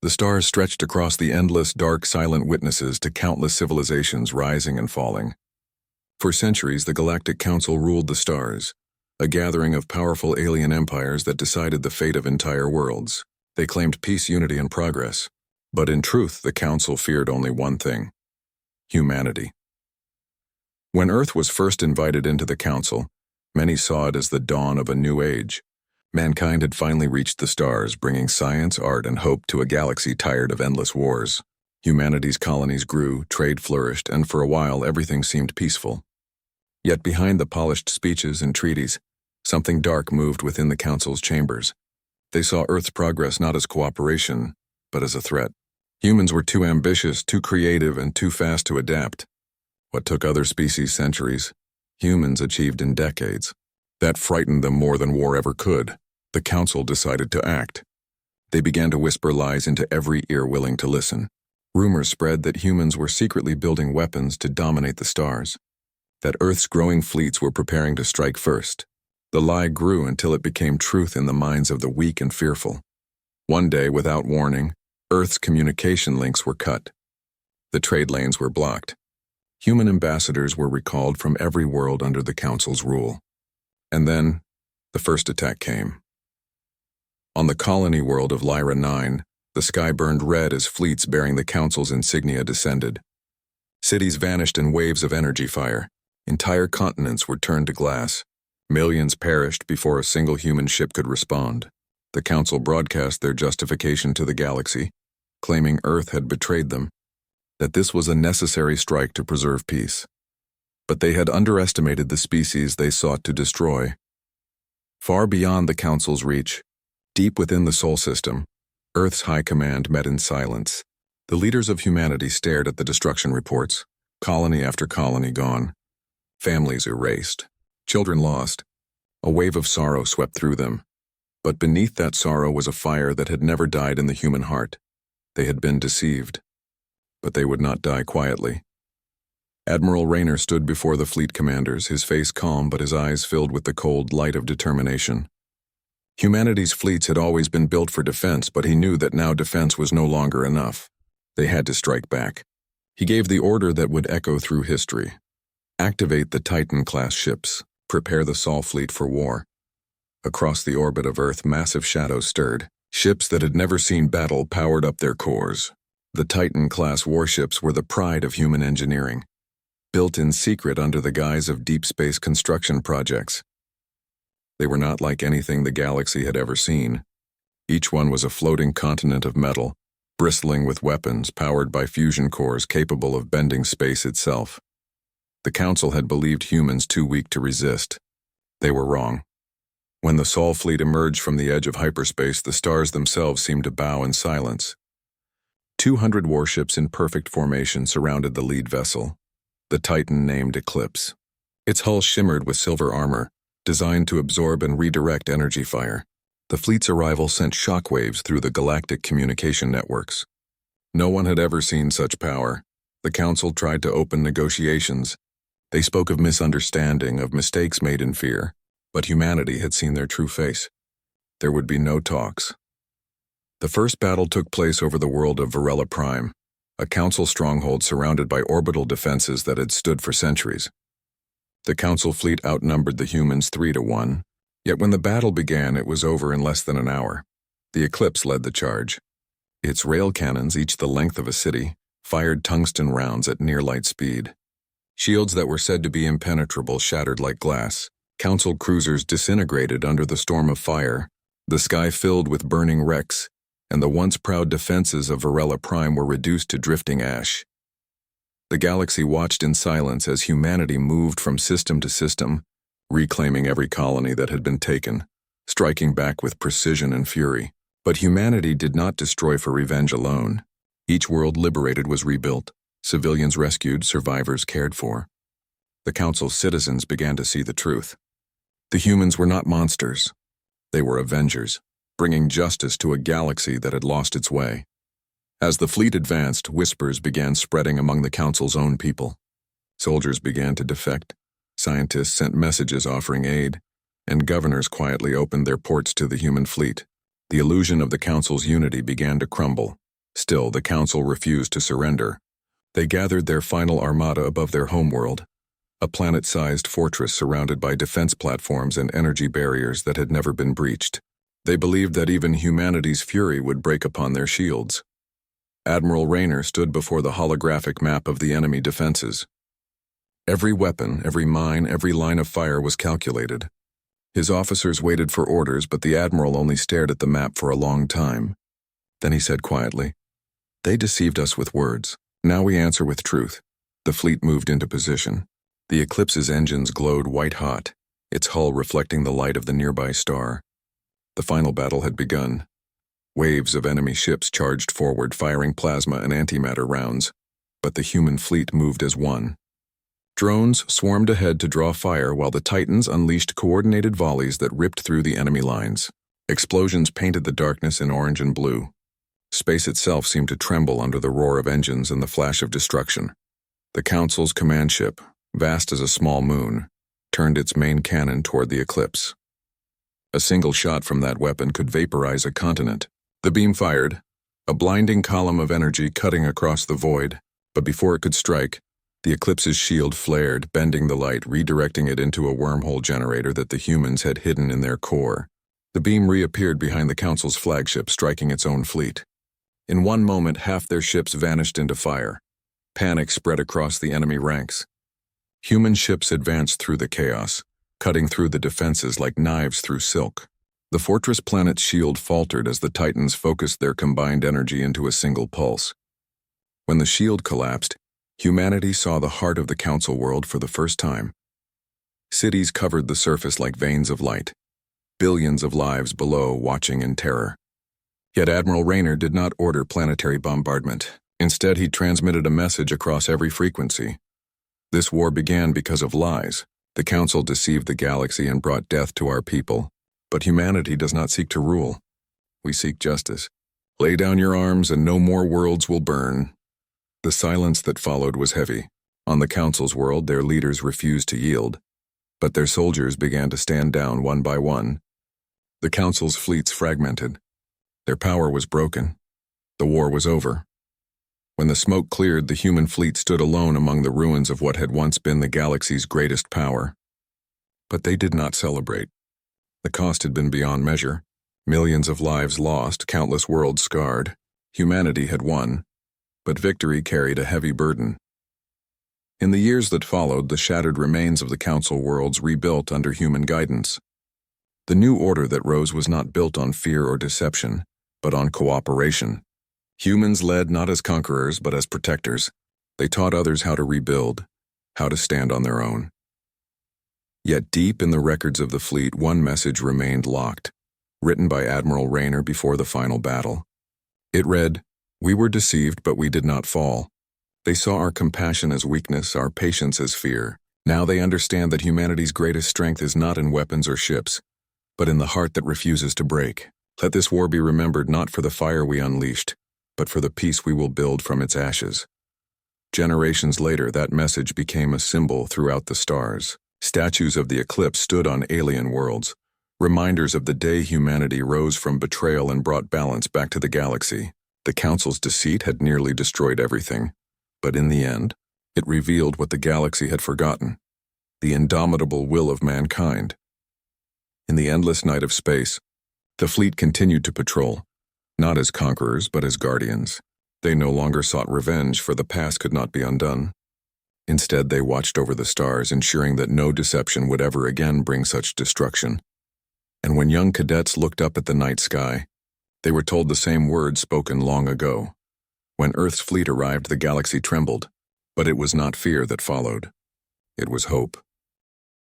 The stars stretched across the endless, dark, silent witnesses to countless civilizations rising and falling. For centuries, the Galactic Council ruled the stars, a gathering of powerful alien empires that decided the fate of entire worlds. They claimed peace, unity, and progress. But in truth, the Council feared only one thing: humanity. When Earth was first invited into the Council, many saw it as the dawn of a new age. Mankind had finally reached the stars, bringing science, art, and hope to a galaxy tired of endless wars. Humanity's colonies grew, trade flourished, and for a while everything seemed peaceful. Yet behind the polished speeches and treaties, something dark moved within the Council's chambers. They saw Earth's progress not as cooperation, but as a threat. Humans were too ambitious, too creative, and too fast to adapt. What took other species centuries, humans achieved in decades. That frightened them more than war ever could. The Council decided to act. They began to whisper lies into every ear willing to listen. Rumors spread that humans were secretly building weapons to dominate the stars, that Earth's growing fleets were preparing to strike first. The lie grew until it became truth in the minds of the weak and fearful. One day, without warning, Earth's communication links were cut. The trade lanes were blocked. Human ambassadors were recalled from every world under the Council's rule. And then, the first attack came. On the colony world of Lyra 9, the sky burned red as fleets bearing the Council's insignia descended. Cities vanished in waves of energy fire. Entire continents were turned to glass. Millions perished before a single human ship could respond. The Council broadcast their justification to the galaxy, claiming Earth had betrayed them, that this was a necessary strike to preserve peace. But they had underestimated the species they sought to destroy. Far beyond the Council's reach, deep within the Sol system, Earth's high command met in silence. The leaders of humanity stared at the destruction reports, colony after colony gone, families erased, children lost. A wave of sorrow swept through them. But beneath that sorrow was a fire that had never died in the human heart. They had been deceived. But they would not die quietly. Admiral Rayner stood before the fleet commanders, his face calm but his eyes filled with the cold light of determination. Humanity's fleets had always been built for defense, but he knew that now defense was no longer enough. They had to strike back. He gave the order that would echo through history. Activate the Titan-class ships. Prepare the Sol fleet for war. Across the orbit of Earth, massive shadows stirred. Ships that had never seen battle powered up their cores. The Titan-class warships were the pride of human engineering, built in secret under the guise of deep space construction projects. They were not like anything the galaxy had ever seen. Each one was a floating continent of metal, bristling with weapons powered by fusion cores capable of bending space itself. The Council had believed humans too weak to resist. They were wrong. When the Sol fleet emerged from the edge of hyperspace, the stars themselves seemed to bow in silence. 200 warships in perfect formation surrounded the lead vessel, the Titan named Eclipse. Its hull shimmered with silver armor, designed to absorb and redirect energy fire. The fleet's arrival sent shockwaves through the galactic communication networks. No one had ever seen such power. The Council tried to open negotiations. They spoke of misunderstanding, of mistakes made in fear, but humanity had seen their true face. There would be no talks. The first battle took place over the world of Varela Prime, a Council stronghold surrounded by orbital defenses that had stood for centuries. The Council fleet outnumbered the humans 3-1, yet when the battle began it was over in less than an hour. The Eclipse led the charge. Its rail cannons, each the length of a city, fired tungsten rounds at near-light speed. Shields that were said to be impenetrable shattered like glass. Council cruisers disintegrated under the storm of fire. The sky filled with burning wrecks, and the once proud defenses of Varela Prime were reduced to drifting ash. The galaxy watched in silence as humanity moved from system to system, reclaiming every colony that had been taken, striking back with precision and fury. But humanity did not destroy for revenge alone. Each world liberated was rebuilt, civilians rescued, survivors cared for. The Council's citizens began to see the truth. The humans were not monsters. They were avengers, bringing justice to a galaxy that had lost its way. As the fleet advanced, whispers began spreading among the Council's own people. Soldiers began to defect, scientists sent messages offering aid, and governors quietly opened their ports to the human fleet. The illusion of the Council's unity began to crumble. Still, the Council refused to surrender. They gathered their final armada above their homeworld, a planet-sized fortress surrounded by defense platforms and energy barriers that had never been breached. They believed that even humanity's fury would break upon their shields. Admiral Raynor stood before the holographic map of the enemy defenses. Every weapon, every mine, every line of fire was calculated. His officers waited for orders, but the Admiral only stared at the map for a long time. Then he said quietly, "They deceived us with words. Now we answer with truth." The fleet moved into position. The Eclipse's engines glowed white-hot, its hull reflecting the light of the nearby star. The final battle had begun. Waves of enemy ships charged forward, firing plasma and antimatter rounds, but the human fleet moved as one. Drones swarmed ahead to draw fire while the Titans unleashed coordinated volleys that ripped through the enemy lines. Explosions painted the darkness in orange and blue. Space itself seemed to tremble under the roar of engines and the flash of destruction. The Council's command ship, vast as a small moon, turned its main cannon toward the Eclipse. A single shot from that weapon could vaporize a continent. The beam fired, a blinding column of energy cutting across the void, but before it could strike, the Eclipse's shield flared, bending the light, redirecting it into a wormhole generator that the humans had hidden in their core. The beam reappeared behind the Council's flagship, striking its own fleet. In one moment, half their ships vanished into fire. Panic spread across the enemy ranks. Human ships advanced through the chaos, cutting through the defenses like knives through silk. The fortress planet's shield faltered as the Titans focused their combined energy into a single pulse. When the shield collapsed, humanity saw the heart of the Council world for the first time. Cities covered the surface like veins of light, billions of lives below watching in terror. Yet Admiral Raynor did not order planetary bombardment. Instead, he transmitted a message across every frequency. This war began because of lies. The Council deceived the galaxy and brought death to our people. But humanity does not seek to rule. We seek justice. Lay down your arms and no more worlds will burn. The silence that followed was heavy. On the Council's world, their leaders refused to yield. But their soldiers began to stand down one by one. The Council's fleets fragmented. Their power was broken. The war was over. When the smoke cleared, the human fleet stood alone among the ruins of what had once been the galaxy's greatest power. But they did not celebrate. The cost had been beyond measure. Millions of lives lost, countless worlds scarred. Humanity had won, but victory carried a heavy burden. In the years that followed, the shattered remains of the Council worlds rebuilt under human guidance. The new order that rose was not built on fear or deception, but on cooperation. Humans led not as conquerors, but as protectors. They taught others how to rebuild, how to stand on their own. Yet deep in the records of the fleet, one message remained locked, written by Admiral Raynor before the final battle. It read, "We were deceived, but we did not fall. They saw our compassion as weakness, our patience as fear. Now they understand that humanity's greatest strength is not in weapons or ships, but in the heart that refuses to break. Let this war be remembered not for the fire we unleashed, but for the peace we will build from its ashes." Generations later, that message became a symbol throughout the stars. Statues of the Eclipse stood on alien worlds, reminders of the day humanity rose from betrayal and brought balance back to the galaxy. The Council's deceit had nearly destroyed everything, but in the end, it revealed what the galaxy had forgotten: the indomitable will of mankind. In the endless night of space, the fleet continued to patrol, not as conquerors but as guardians. They no longer sought revenge, for the past could not be undone. Instead, they watched over the stars, ensuring that no deception would ever again bring such destruction. And when young cadets looked up at the night sky, they were told the same words spoken long ago. When Earth's fleet arrived, the galaxy trembled, but it was not fear that followed. It was hope.